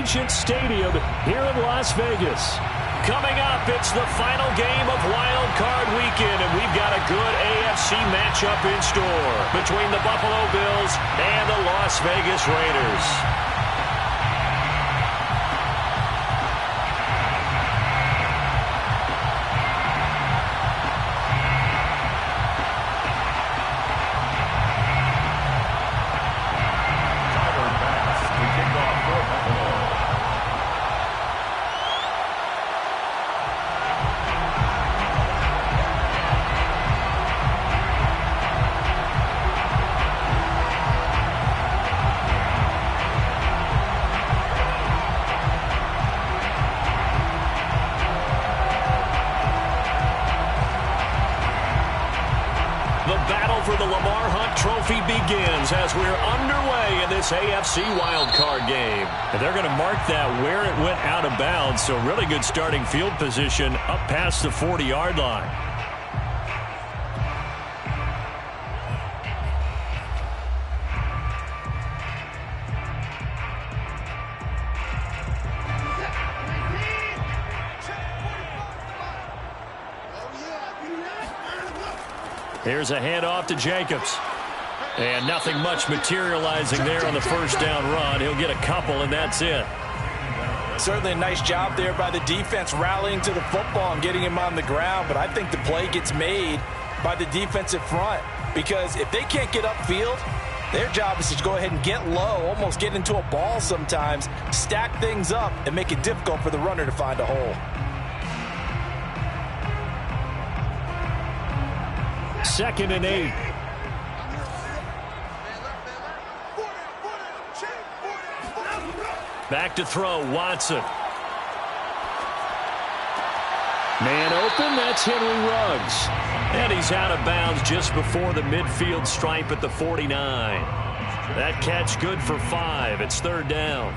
Allegiant Stadium here in Las Vegas. Coming up, it's the final game of Wild Card Weekend, and we've got a good AFC matchup in store between the Buffalo Bills and the Las Vegas Raiders. Begins as we're underway in this AFC wildcard game. And they're going to mark that where it went out of bounds, so really good starting field position up past the 40-yard line. Here's a handoff to Jacobs. And nothing much materializing there on the first down run. He'll get a couple, and that's it. Certainly a nice job there by the defense rallying to the football and getting him on the ground. But I think the play gets made by the defensive front. Because if they can't get upfield, their job is to go ahead and get low, almost get into a ball sometimes, stack things up, and make it difficult for the runner to find a hole. Second and 8. Back to throw, Watson. Man open, that's Henry Ruggs. And he's out of bounds just before the midfield stripe at the 49. That catch good for 5. It's third down.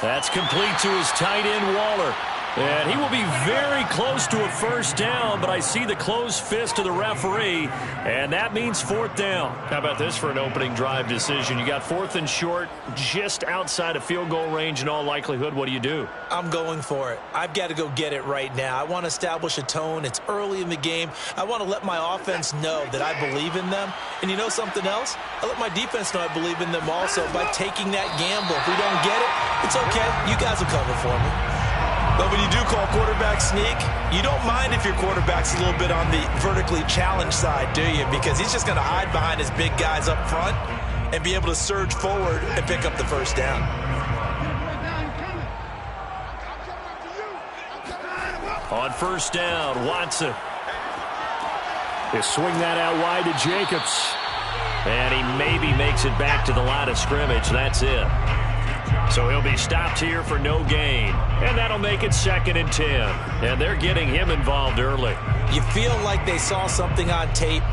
That's complete to his tight end, Waller. And he will be very close to a first down, but I see the closed fist of the referee, and that means fourth down. How about this for an opening drive decision? You got fourth and short, just outside of field goal range in all likelihood. What do you do? I'm going for it. I've got to go get it right now. I want to establish a tone. It's early in the game. I want to let my offense know that I believe in them. And you know something else? I let my defense know I believe in them also by taking that gamble. If we don't get it, it's okay. You guys will cover for me. But when you do call quarterback sneak, you don't mind if your quarterback's a little bit on the vertically challenged side, do you? Because he's just going to hide behind his big guys up front and be able to surge forward and pick up the first down. On first down, Watson. They swing that out wide to Jacobs. And he maybe makes it back to the line of scrimmage. That's it. So he'll be stopped here for no gain. And that'll make it 2nd and 10. And they're getting him involved early. You feel like they saw something on tape,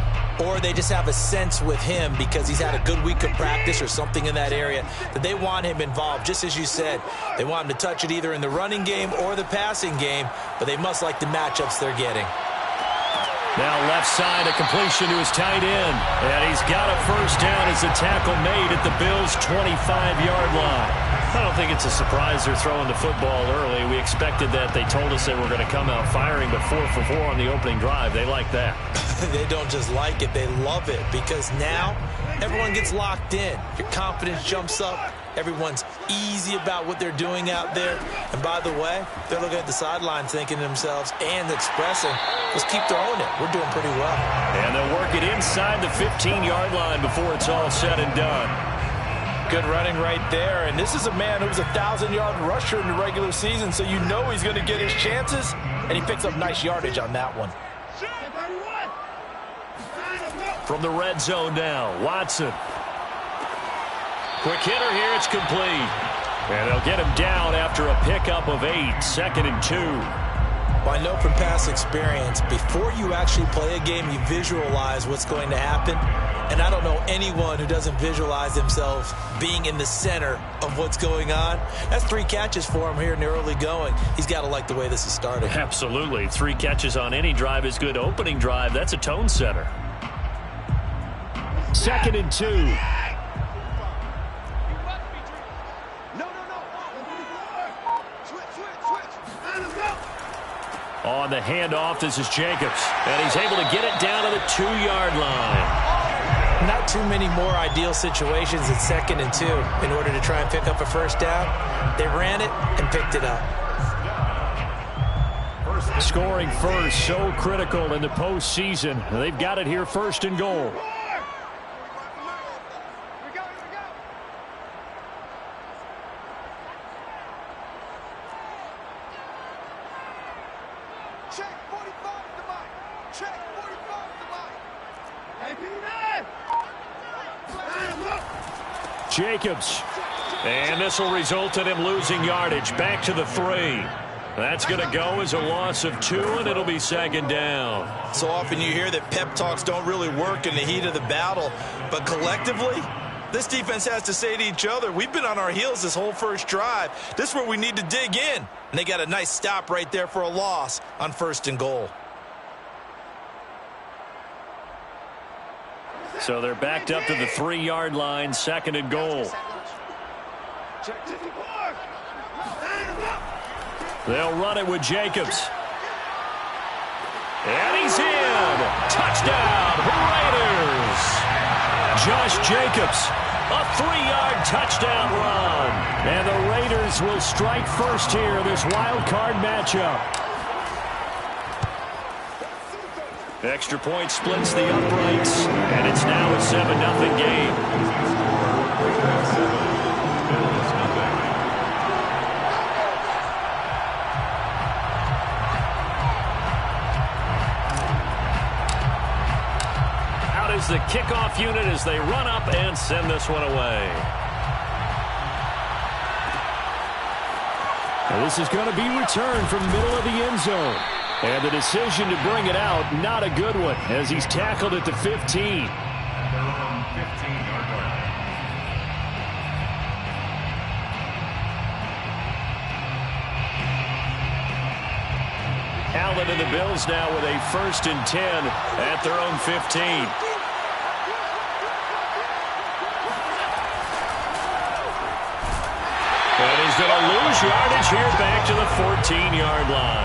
or they just have a sense with him because he's had a good week of practice or something in that area that they want him involved. Just as you said, they want him to touch it either in the running game or the passing game, but they must like the matchups they're getting. Now left side, a completion to his tight end. And he's got a first down as the tackle made at the Bills' 25-yard line. I don't think it's a surprise they're throwing the football early. We expected that. They told us they were going to come out firing, but 4 for 4 on the opening drive. They like that. They don't just like it, they love it, because now everyone gets locked in. Your confidence jumps up. Everyone's easy about what they're doing out there. And by the way, they're looking at the sideline thinking to themselves and expressing, let's keep throwing it. We're doing pretty well. And they'll work it inside the 15-yard line before it's all said and done. Good running right there. And this is a man who was a 1,000-yard rusher in the regular season, so you know he's going to get his chances. And he picks up nice yardage on that one. From the red zone now, Watson. Quick hitter here, it's complete. And they'll get him down after a pickup of 8, 2nd and 2. Well, I know from past experience, before you actually play a game, you visualize what's going to happen. And I don't know anyone who doesn't visualize themselves being in the center of what's going on. That's 3 catches for him here in the early going. He's got to like the way this is starting. Absolutely. 3 catches on any drive is good. Opening drive, that's a tone setter. 2nd and 2. On the handoff, this is Jacobs. And he's able to get it down to the 2-yard line. Not too many more ideal situations at 2nd and 2 in order to try and pick up a first down. They ran it and picked it up. Scoring first, so critical in the postseason. They've got it here, 1st and goal. Jacobs. And this will result in him losing yardage. Back to the 3. That's going to go as a loss of 2, and it'll be 2nd down. So often you hear that pep talks don't really work in the heat of the battle. But collectively, this defense has to say to each other, we've been on our heels this whole first drive. This is where we need to dig in. And they got a nice stop right there for a loss on 1st and goal. So they're backed up to the 3-yard line, 2nd and goal. They'll run it with Jacobs. And he's in. Touchdown, Raiders. Josh Jacobs, a 3-yard touchdown run. And the Raiders will strike first here in this wild card matchup. Extra point splits the uprights, and it's now a 7-0 game. Out is the kickoff unit as they run up and send this one away. Now this is going to be returned from middle of the end zone. And the decision to bring it out, not a good one, as he's tackled at the 15. Allen and the Bills now with a 1st and 10 at their own 15. And he's going to lose yardage here back to the 14-yard line.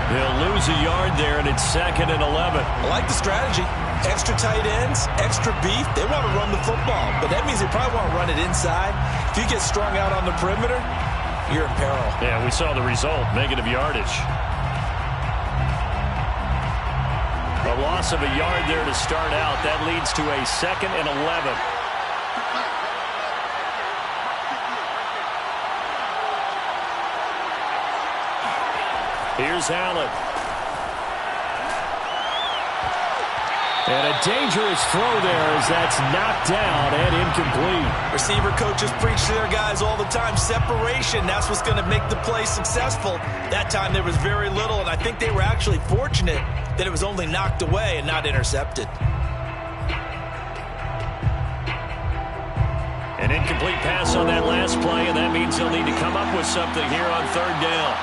They'll lose a yard there, and it's 2nd and 11. I like the strategy. Extra tight ends, extra beef. They want to run the football, but that means they probably want to run it inside. If you get strung out on the perimeter, you're in peril. Yeah, we saw the result, negative yardage. A loss of a yard there to start out. That leads to a 2nd and 11. Here's Allen. And a dangerous throw there as that's knocked down and incomplete. Receiver coaches preach to their guys all the time. Separation, that's what's going to make the play successful. That time there was very little, and I think they were actually fortunate that it was only knocked away and not intercepted. An incomplete pass on that last play, and that means they'll need to come up with something here on 3rd down.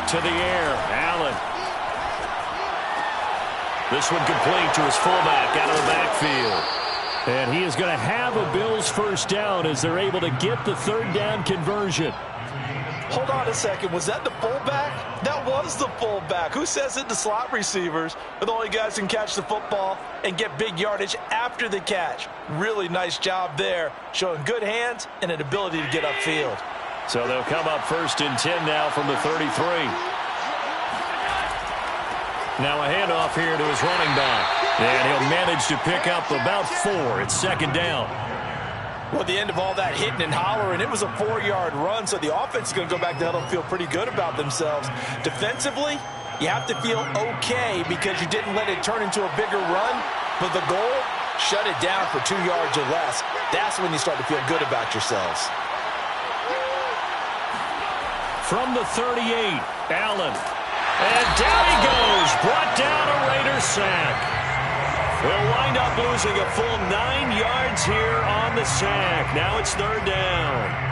To the air, Allen. This one complete to his fullback out of the backfield. And he is going to have a Bills 1st down as they're able to get the 3rd down conversion. Hold on a second. Was that the fullback? That was the fullback. Who says it? The slot receivers are the only guys who can catch the football and get big yardage after the catch. Really nice job there, showing good hands and an ability to get upfield. So they'll come up 1st and 10 now from the 33. Now a handoff here to his running back. And he'll manage to pick up about 4. It's 2nd down. Well, at the end of all that hitting and hollering, it was a 4-yard run, so the offense is going to go back to huddle and feel pretty good about themselves. Defensively, you have to feel okay because you didn't let it turn into a bigger run, but the goal, shut it down for 2 yards or less. That's when you start to feel good about yourselves. From the 38, Allen. And down he goes. Brought down a Raider sack. They'll wind up losing a full 9 yards here on the sack. Now it's 3rd down.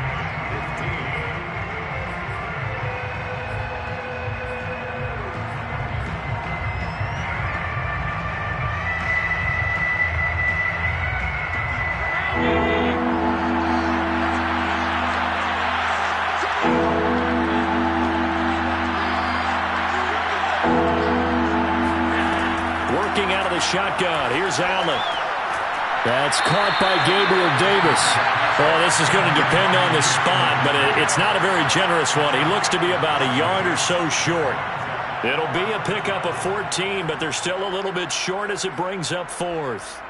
Out of the shotgun. Here's Allen. That's caught by Gabriel Davis. Well, this is going to depend on the spot, but it's not a very generous one. He looks to be about a yard or so short. It'll be a pickup of 14, but they're still a little bit short as it brings up 4th.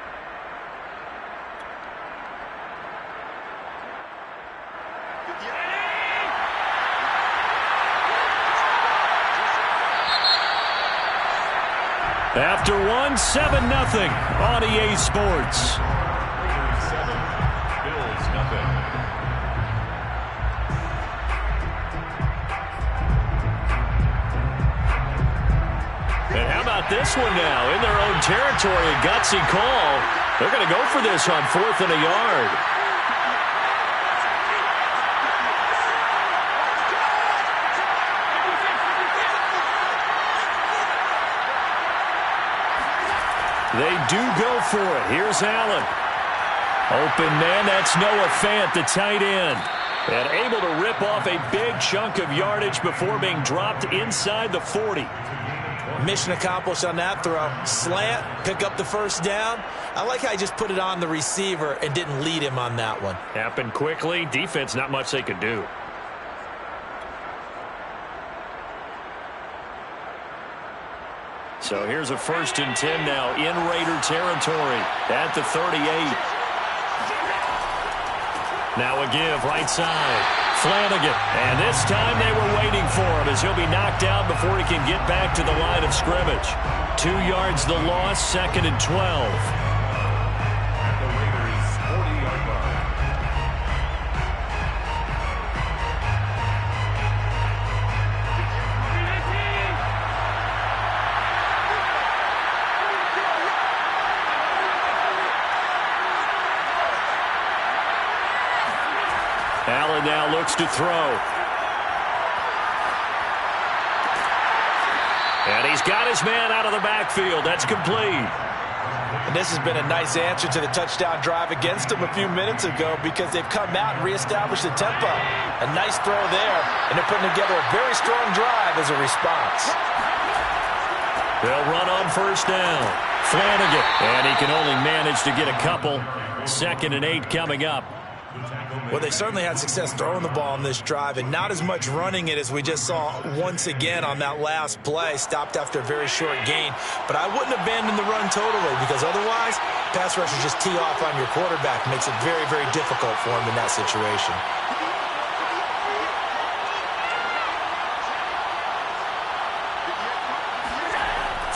After one, 7-0 on EA Sports. And how about this one now? In their own territory, a gutsy call. They're going to go for this on 4th and a yard. They do go for it. Here's Allen. Open man, that's Noah Fant, the tight end. And able to rip off a big chunk of yardage before being dropped inside the 40. Mission accomplished on that throw. Slant, pick up the 1st down. I like how I just put it on the receiver and didn't lead him on that one. Happened quickly. Defense, not much they could do. So here's a 1st and 10 now in Raider territory at the 38. Now a give right side. Flanagan. And this time they were waiting for him as he'll be knocked out before he can get back to the line of scrimmage. 2 yards the loss, 2nd and 12. Allen now looks to throw. And he's got his man out of the backfield. That's complete. And this has been a nice answer to the touchdown drive against them a few minutes ago because they've come out and reestablished the tempo. A nice throw there, and they're putting together a very strong drive as a response. They'll run on 1st down. Flanagan. And he can only manage to get a couple. 2nd and 8 coming up. Well, they certainly had success throwing the ball on this drive and not as much running it as we just saw once again on that last play. Stopped after a very short gain. But I wouldn't abandon the run totally because otherwise, pass rushers just tee off on your quarterback. Makes it very, very difficult for him in that situation.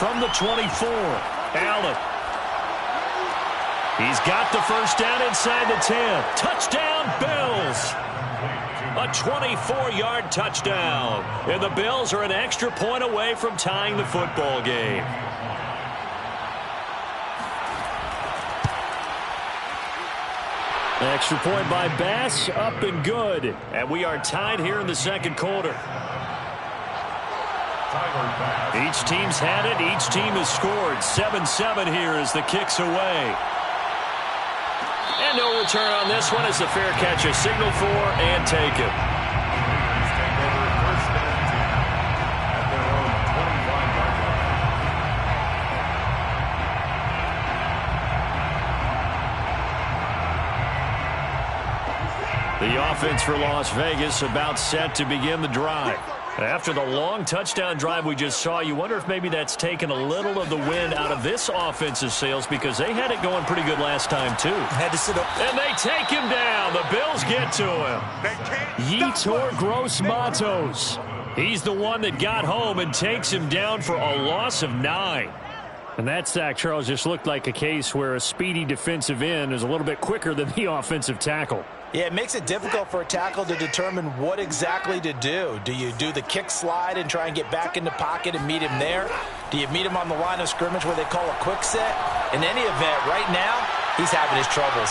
From the 24, Allen. He's got the 1st down inside the 10. Touchdown, Bills. A 24-yard touchdown. And the Bills are an extra point away from tying the football game. Extra point by Bass, up and good. And we are tied here in the 2nd quarter. Each team's had it. Each team has scored. 7-7 here as the kick's away. And no return on this one as the fair catch is signaled for and taken. The offense for Las Vegas about set to begin the drive. After the long touchdown drive we just saw, you wonder if maybe that's taken a little of the wind out of this offensive sails because they had it going pretty good last time, too. Had to sit up. And they take him down. The Bills get to him. Yetur Gross-Matos. He's the one that got home and takes him down for a loss of 9. And that sack, Charles, just looked like a case where a speedy defensive end is a little bit quicker than the offensive tackle. Yeah, it makes it difficult for a tackle to determine what exactly to do. Do you do the kick slide and try and get back in the pocket and meet him there? Do you meet him on the line of scrimmage where they call a quick set? In any event, right now, he's having his troubles.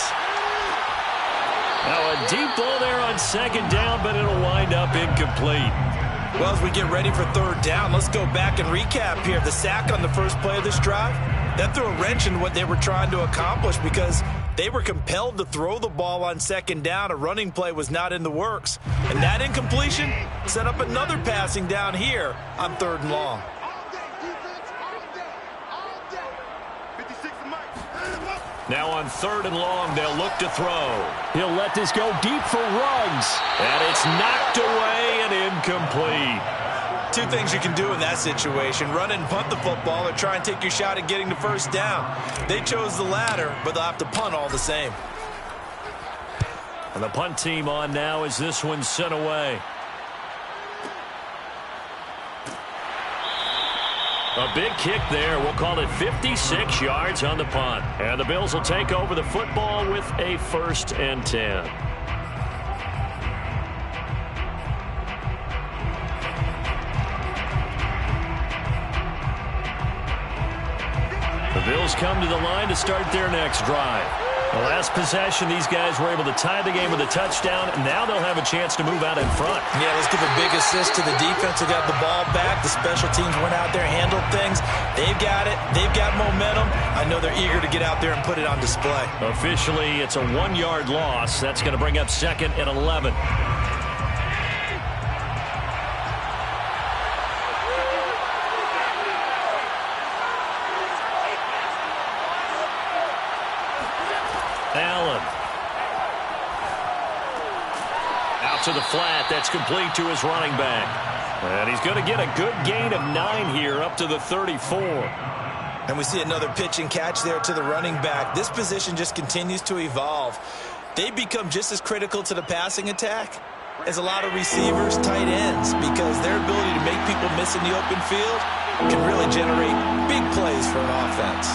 Now a deep ball there on second down, but it'll wind up incomplete. Well, as we get ready for third down, let's go back and recap here. The sack on the first play of this drive, that threw a wrench in what they were trying to accomplish because they were compelled to throw the ball on second down. A running play was not in the works. And that incompletion set up another passing down here on third and long. Now on third and long, they'll look to throw. He'll let this go deep for Ruggs. And it's knocked away and incomplete. Two things you can do in that situation: run and punt the football, or try and take your shot at getting the first down. They chose the latter, but they'll have to punt all the same. And the punt team on now as this one's sent away. A big kick there. We'll call it 56 yards on the punt. And the Bills will take over the football with a 1st and 10. The Bills come to the line to start their next drive. The last possession, these guys were able to tie the game with a touchdown, and now they'll have a chance to move out in front. Yeah, let's give a big assist to the defense who got the ball back. The special teams went out there, handled things. They've got it. They've got momentum. I know they're eager to get out there and put it on display. Officially, it's a 1-yard loss. That's going to bring up 2nd and 11. Allen. Out to the flat. That's complete to his running back. And he's going to get a good gain of 9 here up to the 34. And we see another pitch and catch there to the running back. This position just continues to evolve. They become just as critical to the passing attack as a lot of receivers, tight ends, because their ability to make people miss in the open field can really generate big plays for an offense.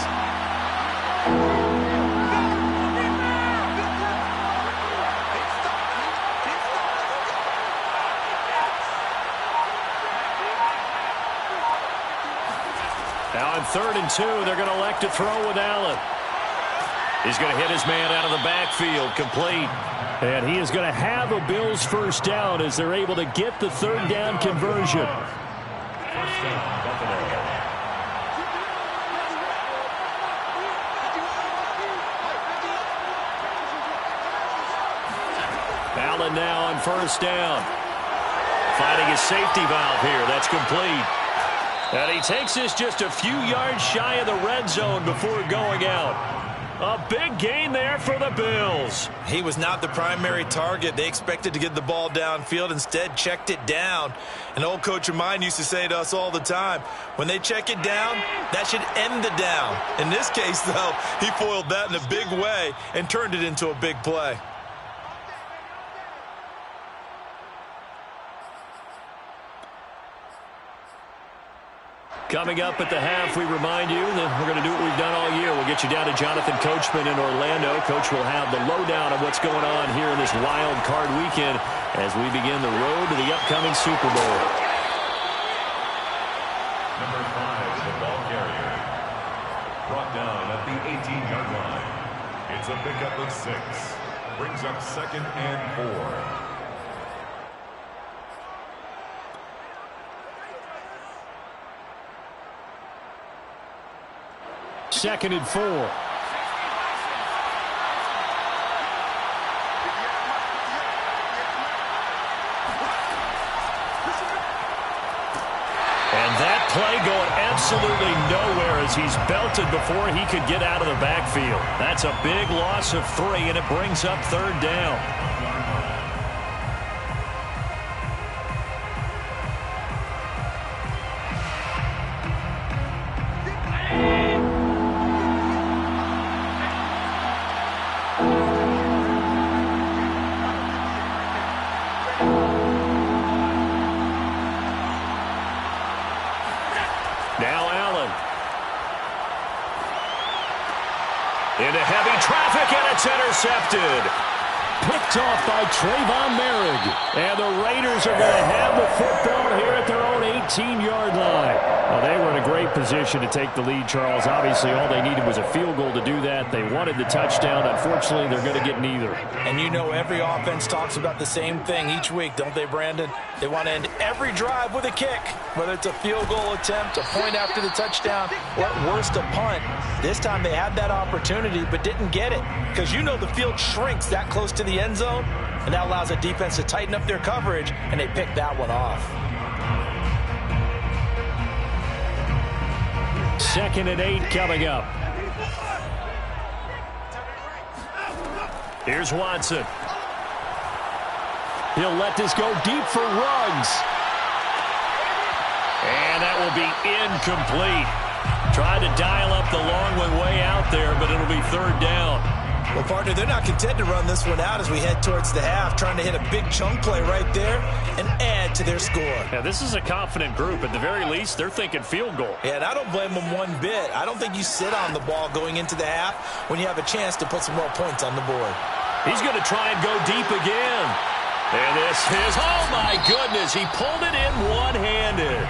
Now on 3rd and 2, they're going to elect to throw with Allen. He's going to hit his man out of the backfield, complete. And he is going to have a Bills 1st down as they're able to get the 3rd down conversion. Allen now on 1st down. Finding his safety valve here. That's complete. And he takes this just a few yards shy of the red zone before going out. A big gain there for the Bills. He was not the primary target. They expected to get the ball downfield, instead checked it down. An old coach of mine used to say to us all the time, when they check it down, that should end the down. In this case, though, he foiled that in a big way and turned it into a big play. Coming up at the half, we remind you that we're going to do what we've done all year. We'll get you down to Jonathan Coachman in Orlando. Coach will have the lowdown of what's going on here in this wild card weekend as we begin the road to the upcoming Super Bowl. Number 5, the ball carrier. Brought down at the 18-yard line. It's a pickup of 6. Brings up 2nd and 4. 2nd and 4. And that play going absolutely nowhere as he's belted before he could get out of the backfield. That's a big loss of 3, and it brings up 3rd down. Now Allen. traffic, and it's intercepted. Picked off by Trayvon Merrick. And the Raiders are going to have the football here at their own 18-yard line. Well, they were in a great position to take the lead, Charles. Obviously, all they needed was a field goal to do that. They wanted the touchdown. Unfortunately, they're going to get neither. And you know every offense talks about the same thing each week, don't they, Brandon? They want to end every drive with a kick, whether it's a field goal attempt, a point after the touchdown, or at worst, a punt. This time they had that opportunity but didn't get it because you know the field shrinks that close to the end zone, and that allows the defense to tighten up their coverage, and they picked that one off. 2nd and 8 coming up. Here's Watson. He'll let this go deep for Ruggs. And that will be incomplete. Tried to dial up the long one way out there, but it'll be 3rd down. Well, partner, they're not content to run this one out as we head towards the half, trying to hit a big chunk play right there and add to their score. Yeah, this is a confident group. At the very least, they're thinking field goal. Yeah, and I don't blame them one bit. I don't think you sit on the ball going into the half when you have a chance to put some more points on the board. He's going to try and go deep again. And this is, oh my goodness, he pulled it in one-handed.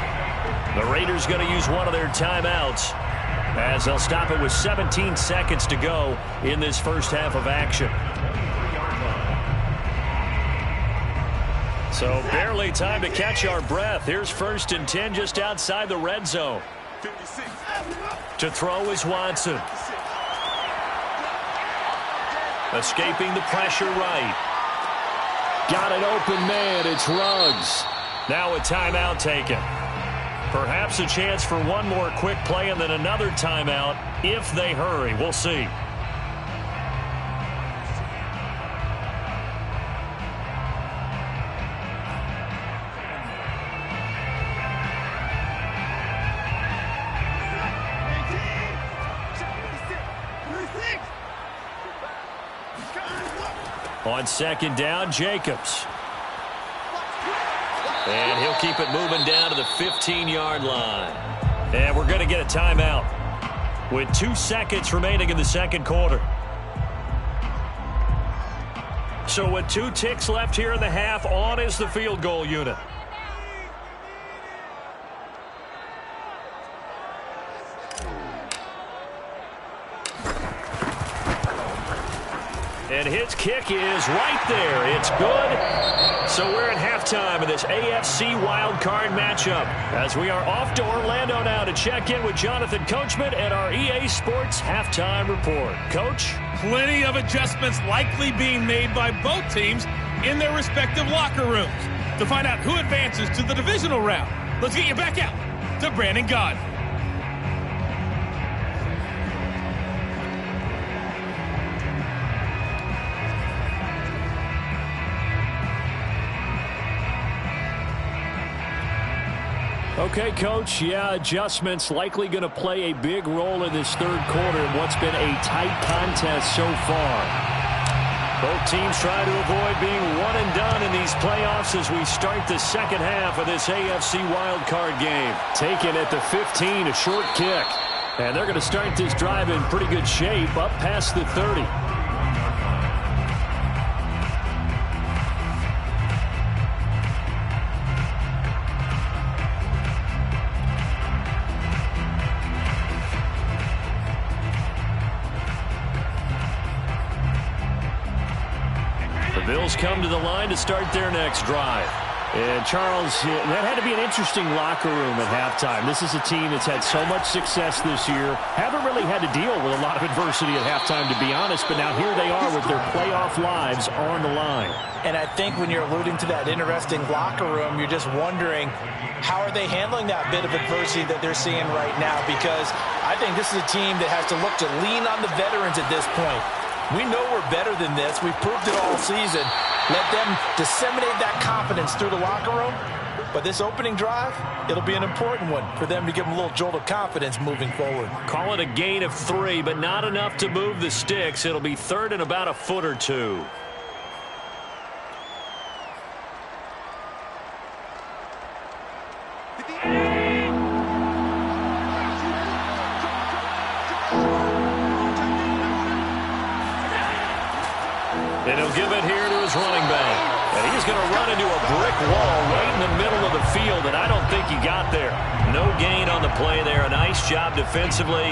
The Raiders going to use one of their timeouts as they'll stop it with 17 seconds to go in this first half of action. So barely time to catch our breath. Here's 1st and 10 just outside the red zone. To throw is Watson. Escaping the pressure right. Got an open man. It's Ruggs. Now a timeout taken. Perhaps a chance for one more quick play and then another timeout if they hurry. We'll see. On 2nd down, Jacobs. And he'll keep it moving down to the 15-yard line. And we're going to get a timeout with 2 seconds remaining in the 2nd quarter. So with 2 ticks left here in the half, on is the field goal unit. And his kick is right there. It's good. So we're at halftime of this AFC wildcard matchup as we are off to Orlando now to check in with Jonathan Coachman and our EA Sports halftime report. Coach? Plenty of adjustments likely being made by both teams in their respective locker rooms. To find out who advances to the divisional round, let's get you back out to Brandon Gaudin. Okay, Coach, yeah, adjustments likely going to play a big role in this 3rd quarter in what's been a tight contest so far. Both teams try to avoid being one and done in these playoffs as we start the 2nd half of this AFC wildcard game. Taken at the 15, a short kick. And they're going to start this drive in pretty good shape up past the 30. Bills come to the line to start their next drive. And Charles, that had to be an interesting locker room at halftime. This is a team that's had so much success this year. Haven't really had to deal with a lot of adversity at halftime, to be honest. But now here they are with their playoff lives on the line. And I think when you're alluding to that interesting locker room, you're just wondering, how are they handling that bit of adversity that they're seeing right now? Because I think this is a team that has to look to lean on the veterans at this point. We know we're better than this. We've proved it all season. Let them disseminate that confidence through the locker room. But this opening drive, it'll be an important one for them to give them a little jolt of confidence moving forward. Call it a gain of 3, but not enough to move the sticks. It'll be 3rd and about a foot or 2. And he'll give it here to his running back. And he's going to run into a brick wall right in the middle of the field, and I don't think he got there. No gain on the play there. A nice job defensively,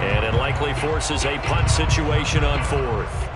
and it likely forces a punt situation on 4th.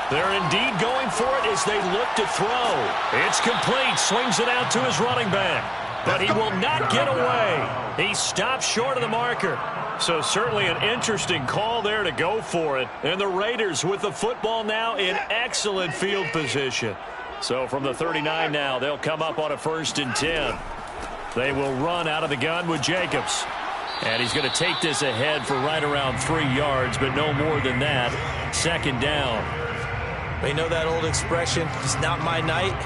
They're indeed going for it as they look to throw. It's complete. Swings it out to his running back. But he will not get away. He stops short of the marker. So certainly an interesting call there to go for it. And the Raiders with the football now in excellent field position. So from the 39 now, they'll come up on a 1st and 10. They will run out of the gun with Jacobs. And he's going to take this ahead for right around 3 yards, but no more than that. 2nd down. You know that old expression, it's not my night?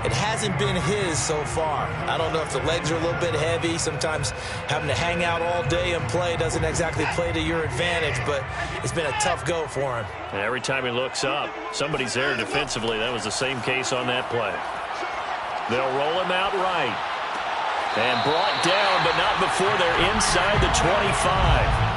It hasn't been his so far. I don't know if the legs are a little bit heavy. Sometimes having to hang out all day and play doesn't exactly play to your advantage, but it's been a tough go for him. And every time he looks up, somebody's there defensively. That was the same case on that play. They'll roll him out right. And brought down, but not before they're inside the 25.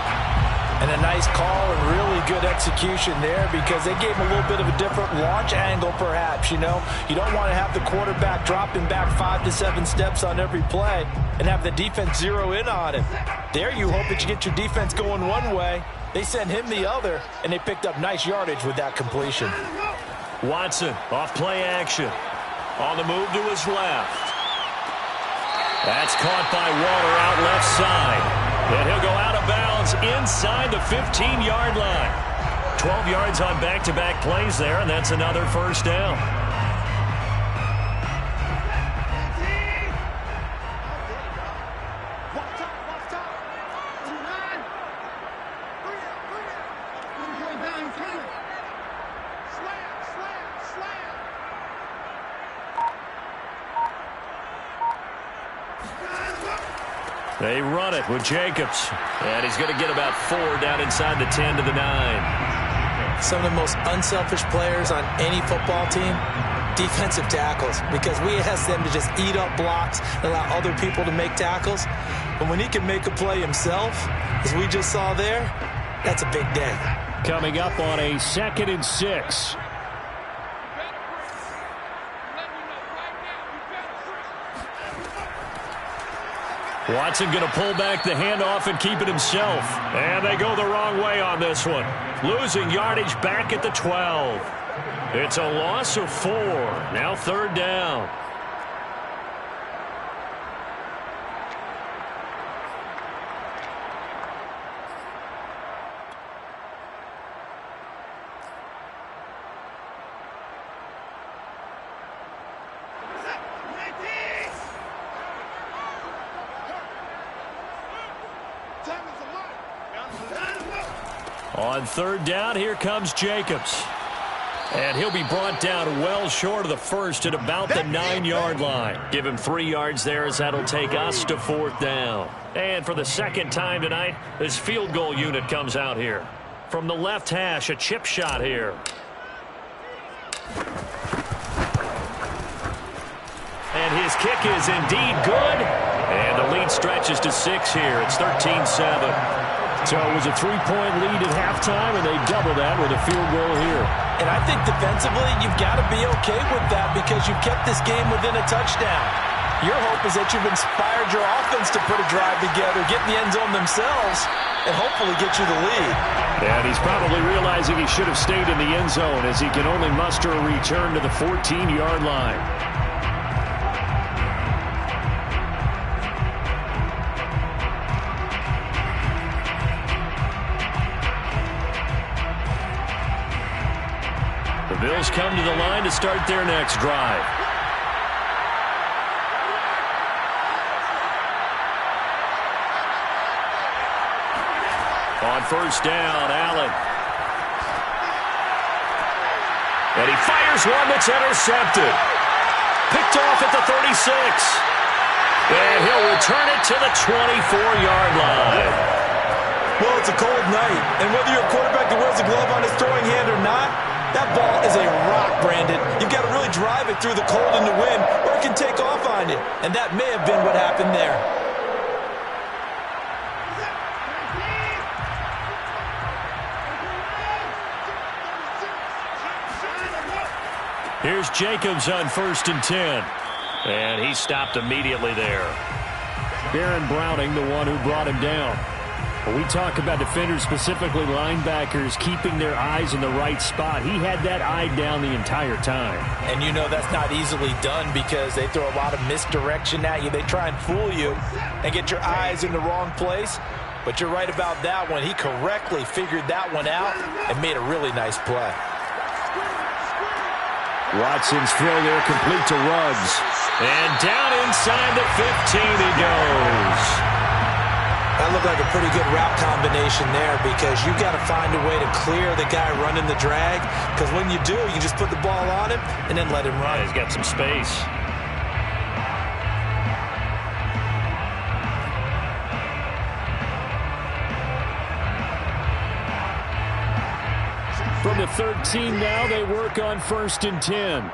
And a nice call and really good execution there because they gave him a little bit of a different launch angle perhaps, you know. You don't want to have the quarterback dropping back 5 to 7 steps on every play and have the defense zero in on him. There you hope that you get your defense going one way. They sent him the other, and they picked up nice yardage with that completion. Watson off play action. On the move to his left. That's caught by Waller out left side. And he'll go out of bounds inside the 15-yard line. 12 yards on back-to-back plays there, and that's another 1st down. They run it with Jacobs. And he's going to get about 4 down inside the 10 to the 9. Some of the most unselfish players on any football team, defensive tackles, because we ask them to just eat up blocks and allow other people to make tackles. But when he can make a play himself, as we just saw there, that's a big day. Coming up on a 2nd and 6. Watson going to pull back the handoff and keep it himself. And they go the wrong way on this one. Losing yardage back at the 12. It's a loss of 4. Now 3rd down. On 3rd down, here comes Jacobs. And he'll be brought down well short of the 1st at about the 9-yard line. Give him 3 yards there as that'll take us to 4th down. And for the 2nd time tonight, this field goal unit comes out here. From the left hash, a chip shot here. And his kick is indeed good. And the lead stretches to 6 here. It's 13-7. So it was a 3-point lead at halftime, and they double that with a field goal here. And I think defensively, you've got to be okay with that because you've kept this game within a touchdown. Your hope is that you've inspired your offense to put a drive together, get in the end zone themselves, and hopefully get you the lead. And he's probably realizing he should have stayed in the end zone as he can only muster a return to the 14-yard line. The Bills come to the line to start their next drive. On first down, Allen. And he fires one that's intercepted. Picked off at the 36. And he'll return it to the 24-yard line. Well, it's a cold night, and whether you're a quarterback that wears a glove on his throwing hand or not, that ball is a rock, Brandon. You've got to really drive it through the cold and the wind, or it can take off on you. And that may have been what happened there. Here's Jacobs on first and 10. And he stopped immediately there. Baron Browning, the one who brought him down. When we talk about defenders, specifically linebackers, keeping their eyes in the right spot, he had that eye down the entire time. And you know that's not easily done because they throw a lot of misdirection at you. They try and fool you and get your eyes in the wrong place. But you're right about that one. He correctly figured that one out and made a really nice play. Watson's throw there complete to Ruggs. And down inside the 15 he goes. That looked like a pretty good route combination there because you've got to find a way to clear the guy running the drag, because when you do, you just put the ball on him and then let him run. Yeah, he's got some space. From the 13 now, they work on first and 10.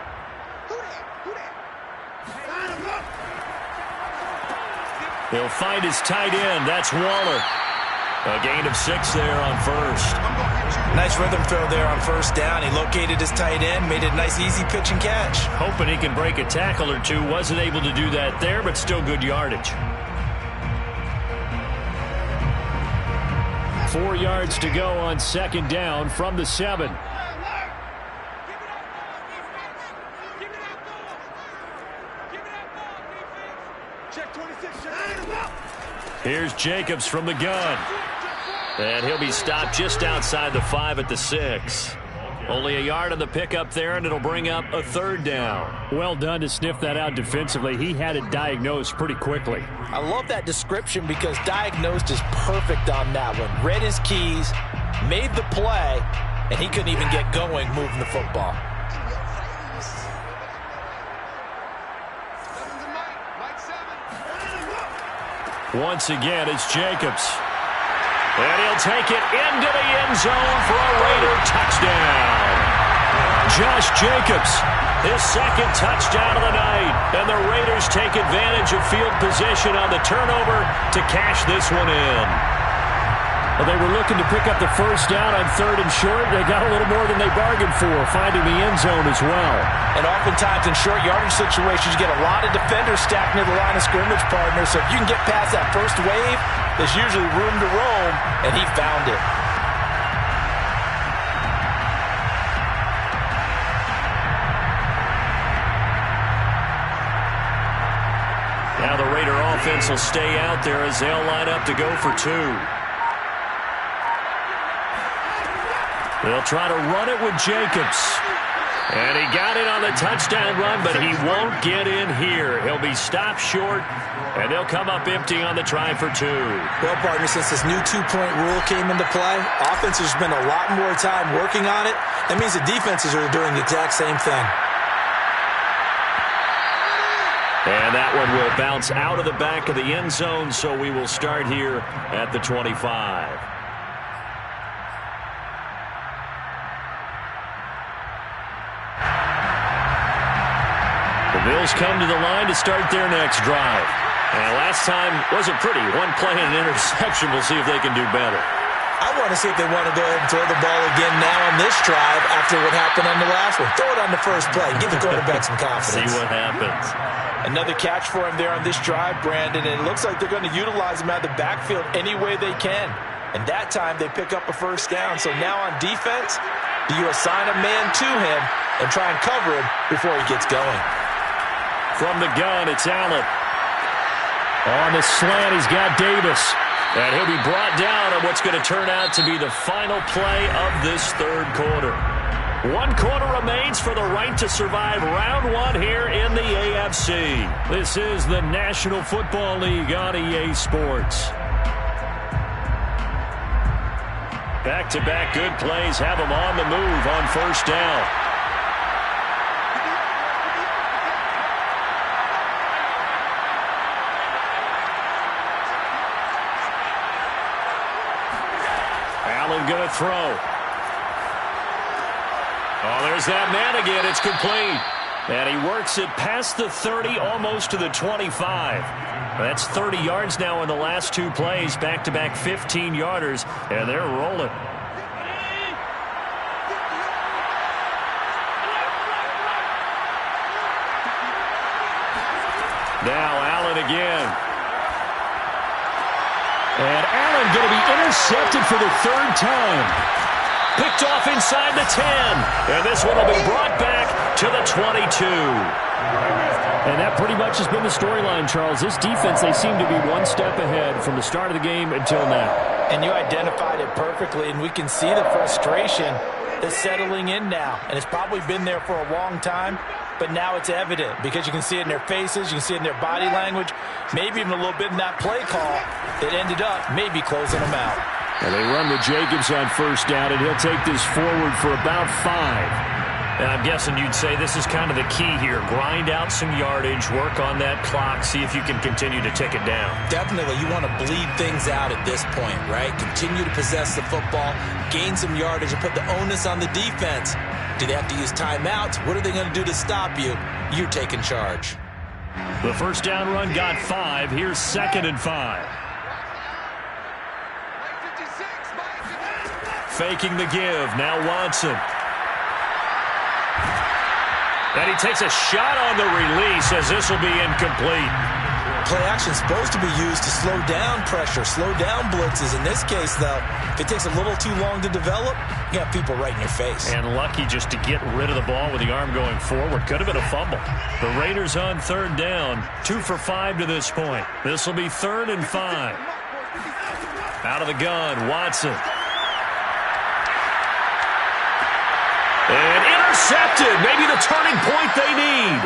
He'll find his tight end. That's Waller. A gain of 6 there on first. Nice rhythm throw there on first down. He located his tight end, made it a nice easy pitch and catch. Hoping he can break a tackle or two. Wasn't able to do that there, but still good yardage. 4 yards to go on second down from the 7. Here's Jacobs from the gun. And he'll be stopped just outside the 5 at the 6. Only a yard on the pickup there, and it'll bring up a third down. Well done to sniff that out defensively. He had it diagnosed pretty quickly. I love that description because diagnosed is perfect on that one. Read his keys, made the play, and he couldn't even get going moving the football. Once again, it's Jacobs. And he'll take it into the end zone for a Raider touchdown. Josh Jacobs, his second touchdown of the night. And the Raiders take advantage of field position on the turnover to cash this one in. Well, they were looking to pick up the first down on third and short. They got a little more than they bargained for, finding the end zone as well. And oftentimes in short yardage situations, you get a lot of defenders stacked near the line of scrimmage, partner. So if you can get past that first wave, there's usually room to roam, and he found it. Now the Raider offense will stay out there as they'll line up to go for 2. They'll try to run it with Jacobs. And he got it on the touchdown run, but he won't get in here. He'll be stopped short, and they'll come up empty on the try for 2. Well, partner, since this new two-point rule came into play, offenses spend a lot more time working on it. That means the defenses are doing the exact same thing. And that one will bounce out of the back of the end zone, so we will start here at the 25. The Bills come to the line to start their next drive. And last time wasn't pretty. One play and an interception. We'll see if they can do better. I want to see if they want to go ahead and throw the ball again now on this drive after what happened on the last one. Throw it on the first play. Give the quarterback some confidence. See what happens. Another catch for him there on this drive, Brandon, and it looks like they're going to utilize him out of the backfield any way they can. And that time they pick up a first down. So now on defense, do you assign a man to him and try and cover him before he gets going? From the gun, it's Allen. On the slant, he's got Davis. And he'll be brought down on what's going to turn out to be the final play of this third quarter. 1 quarter remains for the right to survive round 1 here in the AFC. This is the National Football League on EA Sports. Back-to-back good plays have them on the move on first down. Allen going to throw. Oh, there's that man again. It's complete. And he works it past the 30, almost to the 25. That's 30 yards now in the last 2 plays. Back-to-back 15-yarders, and they're rolling. Now Allen again. And Allen going to be intercepted for the 3rd time. Picked off inside the 10. And this one will be brought back to the 22. And that pretty much has been the storyline, Charles. This defense, they seem to be 1 step ahead from the start of the game until now. And you identified it perfectly, and we can see the frustration that's settling in now. And it's probably been there for a long time, but now it's evident because you can see it in their faces, you can see it in their body language, maybe even a little bit in that play call that ended up maybe closing them out. Well, they run with Jacobs on first down, and he'll take this forward for about 5. And I'm guessing you'd say this is kind of the key here. Grind out some yardage, work on that clock, see if you can continue to tick it down. Definitely, you want to bleed things out at this point, right? Continue to possess the football, gain some yardage, and put the onus on the defense. Do they have to use timeouts? What are they going to do to stop you? You're taking charge. The first down run got 5. Here's 2nd and 5. Faking the give. Now Watson. And he takes a shot on the release as this will be incomplete. Play action is supposed to be used to slow down pressure, slow down blitzes. In this case, though, if it takes a little too long to develop, you got people right in your face. And lucky just to get rid of the ball with the arm going forward. Could have been a fumble. The Raiders on 3rd down. 2 for 5 to this point. This will be 3rd and 5. Out of the gun, Watson. And intercepted. Maybe the turning point they need.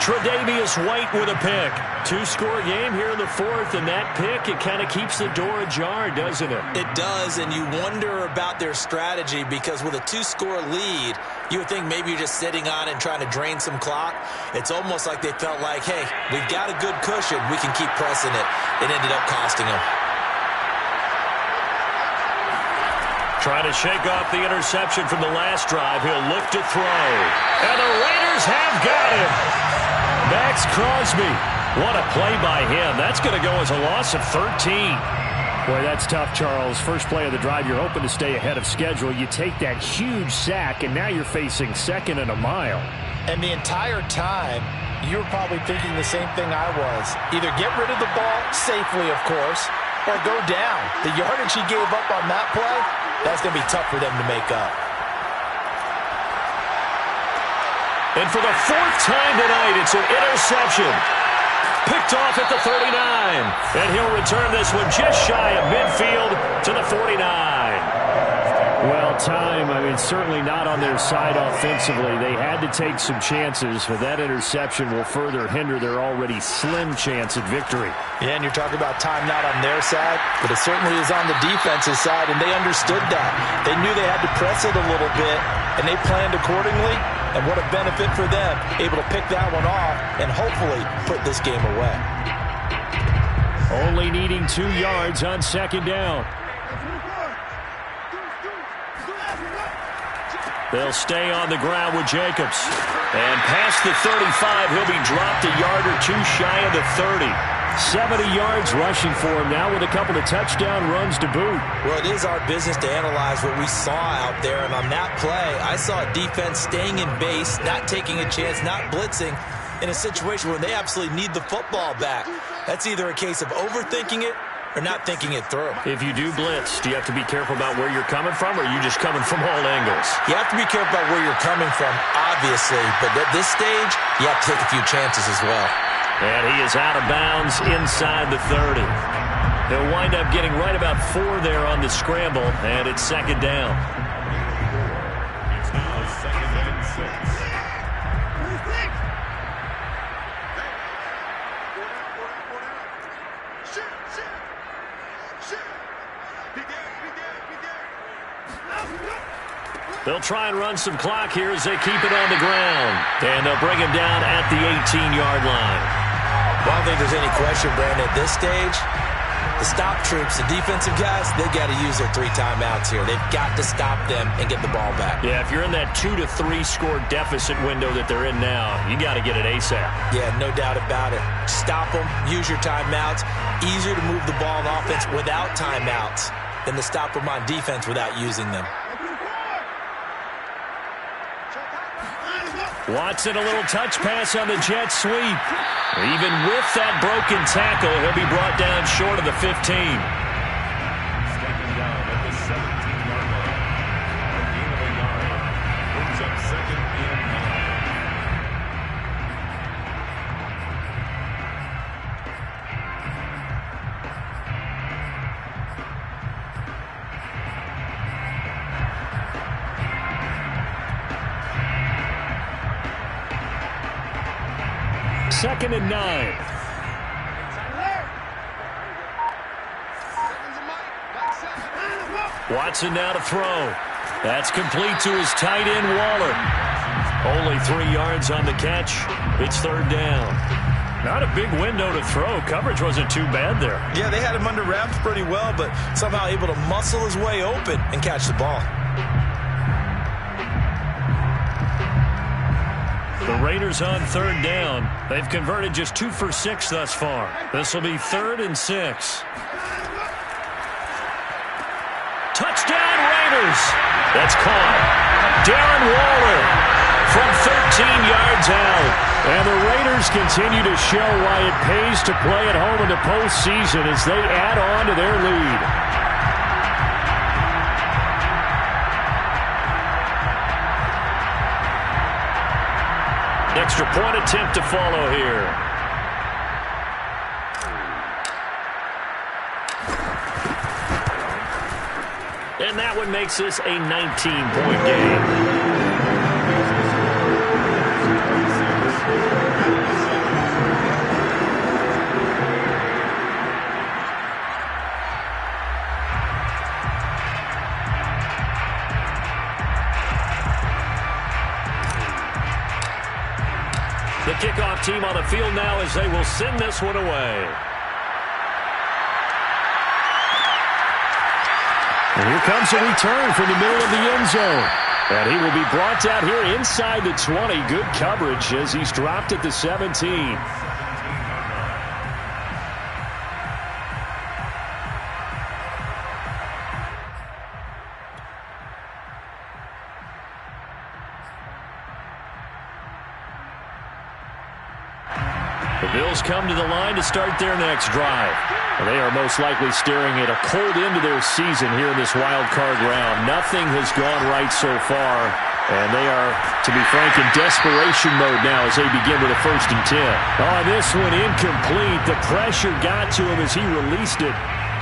Tre'Davious White with a pick. 2-score game here in the 4th, and that pick, it kind of keeps the door ajar, doesn't it? It does, and you wonder about their strategy because with a 2-score lead, you would think maybe you're just sitting on it and trying to drain some clock. It's almost like they felt like, hey, we've got a good cushion. We can keep pressing it. It ended up costing them. Trying to shake off the interception from the last drive. He'll look to throw. And the Raiders have got him. Max Crosby. What a play by him. That's going to go as a loss of 13. Boy, that's tough, Charles. First play of the drive, you're hoping to stay ahead of schedule. You take that huge sack, and now you're facing 2nd and a mile. And the entire time, you were probably thinking the same thing I was. Either get rid of the ball safely, of course, or go down. The yardage he gave up on that play, that's going to be tough for them to make up. And for the 4th time tonight, it's an interception. Picked off at the 39. And he'll return this one just shy of midfield to the 49. Well, time, I mean, certainly not on their side offensively. They had to take some chances, but that interception will further hinder their already slim chance at victory. Yeah, and you're talking about time not on their side, but it certainly is on the defensive side, and they understood that. They knew they had to press it a little bit, and they planned accordingly, and what a benefit for them, able to pick that one off and hopefully put this game away. Only needing 2 yards on 2nd down. They'll stay on the ground with Jacobs. And past the 35, he'll be dropped a yard or 2 shy of the 30. 70 yards rushing for him now with a couple of touchdown runs to boot. Well, it is our business to analyze what we saw out there. And on that play, I saw a defense staying in base, not taking a chance, not blitzing in a situation where they absolutely need the football back. That's either a case of overthinking it or not thinking it through. If you do blitz, do you have to be careful about where you're coming from, or are you just coming from all angles? You have to be careful about where you're coming from, obviously. But at this stage, you have to take a few chances as well. And he is out of bounds inside the 30. They'll wind up getting right about 4 there on the scramble, and it's 2nd down. It's now They'll try and run some clock here as they keep it on the ground. And they'll bring him down at the 18-yard line. Well, I don't think there's any question, Brandon, at this stage, the stop troops, the defensive guys, they got to use their 3 timeouts here. They've got to stop them and get the ball back. Yeah, if you're in that 2 to 3 score deficit window that they're in now, you got to get it ASAP. Yeah, no doubt about it. Stop them, use your timeouts. Easier to move the ball on offense without timeouts than to stop them on defense without using them. Watson, a little touch pass on the jet sweep. Even with that broken tackle, he'll be brought down short of the 15. Stepping down at the 17-yard line. A gain of a yard. Brings up 2nd and 9. Second and 9. Watson now to throw. That's complete to his tight end, Waller. Only 3 yards on the catch. It's 3rd down. Not a big window to throw. Coverage wasn't too bad there. Yeah, they had him under wraps pretty well, but somehow able to muscle his way open and catch the ball. The Raiders on 3rd down. They've converted just 2 for 6 thus far. This will be 3rd and 6. Touchdown, Raiders! That's caught. Darren Waller from 13 yards out. And the Raiders continue to show why it pays to play at home in the postseason as they add on to their lead. Extra point attempt to follow here. And that one makes this a 19-point game. The kickoff team on the field now as they will send this one away. And here comes a return from the middle of the end zone. And he will be brought down here inside the 20. Good coverage as he's dropped at the 17. The Bills come to the line to start their next drive. They are most likely staring at a cold end to their season here in this wild card round. Nothing has gone right so far, and they are, to be frank, in desperation mode now as they begin with a 1st and 10. Oh, this one incomplete. The pressure got to him as he released it,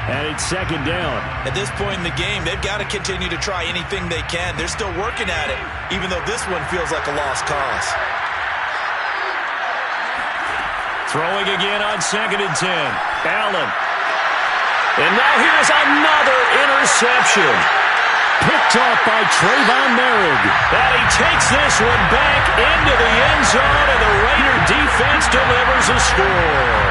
and it's 2nd down. At this point in the game, they've got to continue to try anything they can. They're still working at it, even though this one feels like a lost cause. Throwing again on 2nd and 10. Allen. And now here's another interception. Picked off by Trayvon Merrick. And he takes this one back into the end zone, and the Raider defense delivers a score.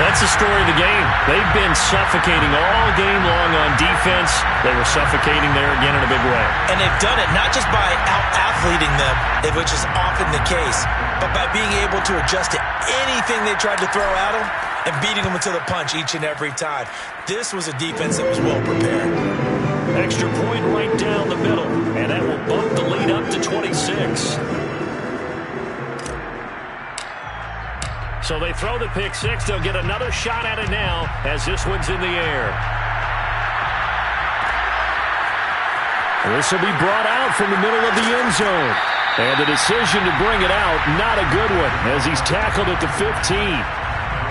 That's the story of the game. They've been suffocating all game long on defense. They were suffocating there again in a big way. And they've done it not just by out-athleting them, which is often the case, but by being able to adjust to anything they tried to throw at them and beating them to the punch each and every time. This was a defense that was well prepared. Extra point right down the middle, and that will bump the lead up to 26. So they throw the pick six. They'll get another shot at it now as this one's in the air. This will be brought out from the middle of the end zone. And the decision to bring it out, not a good one, as he's tackled at the 15.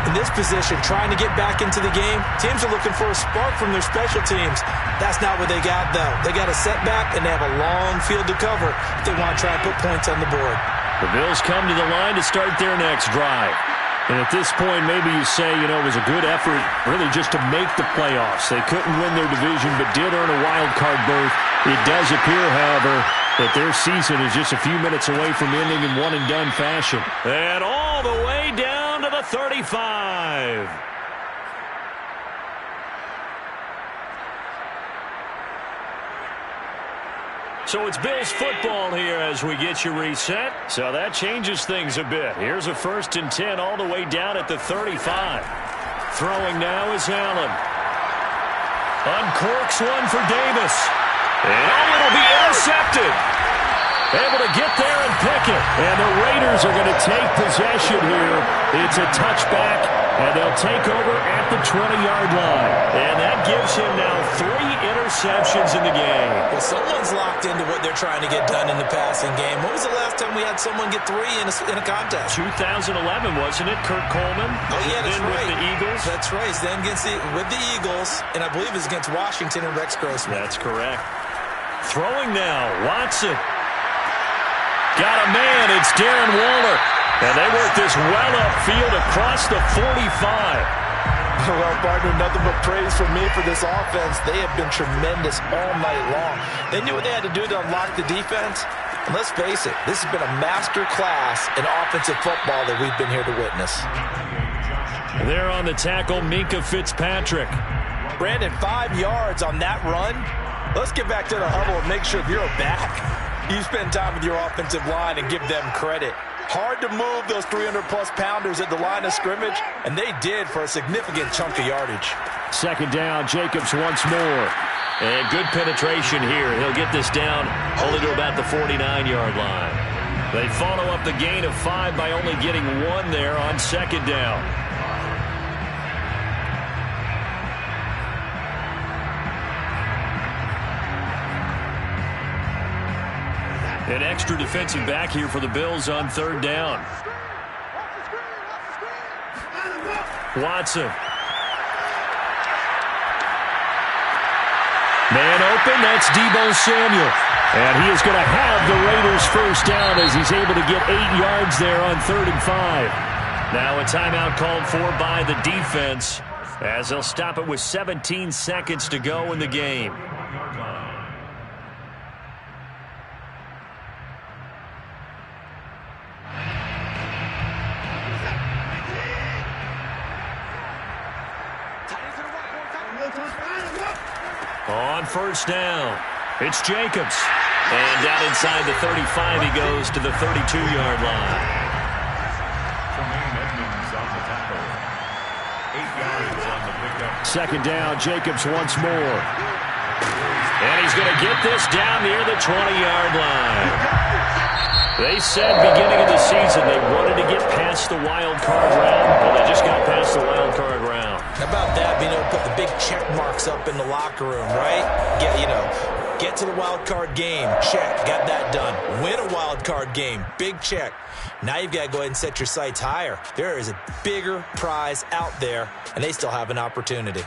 In this position, trying to get back into the game, teams are looking for a spark from their special teams. That's not what they got, though. They got a setback, and they have a long field to cover if they want to try and put points on the board. The Bills come to the line to start their next drive. And at this point, maybe you say, it was a good effort really just to make the playoffs. They couldn't win their division, but did earn a wild card berth. It does appear, however, that their season is just a few minutes away from ending in one-and-done fashion. And all the way down to the 35. So it's Bills football here as we get you reset. So that changes things a bit. Here's a 1st and 10 all the way down at the 35. Throwing now is Allen. Uncorks one for Davis. And it'll be intercepted. Able to get there and pick it. And the Raiders are going to take possession here. It's a touchback, and they'll take over at the 20-yard line. And that gives him now 3 interceptions in the game. Well, someone's locked into what they're trying to get done in the passing game. When was the last time we had someone get 3 in a contest? 2011, wasn't it? Kurt Coleman? Oh, yeah, that's right. With the Eagles? That's right. He's then with the Eagles, and I believe it's against Washington and Rex Grossman. That's correct. Throwing now, Watson. Got a man, it's Darren Waller. And they work this well upfield across the 45. Well, partner, nothing but praise for me for this offense. They have been tremendous all night long. They knew what they had to do to unlock the defense. And let's face it, this has been a master class in offensive football that we've been here to witness. There on the tackle, Minkah Fitzpatrick. Brandon, 5 yards on that run. Let's get back to the huddle and make sure if you're back, you spend time with your offensive line and give them credit. Hard to move those 300-plus pounders at the line of scrimmage, and they did for a significant chunk of yardage. 2nd down, Jacobs once more. And good penetration here. He'll get this down only to about the 49-yard line. They follow up the gain of 5 by only getting 1 there on 2nd down. An extra defensive back here for the Bills on 3rd down. Watson. Man open, that's Deebo Samuel. And he is going to have the Raiders 1st down as he's able to get 8 yards there on 3rd and 5. Now a timeout called for by the defense as they'll stop it with 17 seconds to go in the game. On 1st down, it's Jacobs. And down inside the 35, he goes to the 32-yard line. Tremaine Edmonds on the tackle. 8 yards on the pickup. 2nd down, Jacobs once more. And he's going to get this down near the 20-yard line. They said beginning of the season they wanted to get past the wild card round. Well, they just got past the wild card round. How about that, being able to put the big check marks up in the locker room, right? Get to the wild card game, check, got that done. Win a wild card game, big check. Now you've got to go ahead and set your sights higher. There is a bigger prize out there, and they still have an opportunity.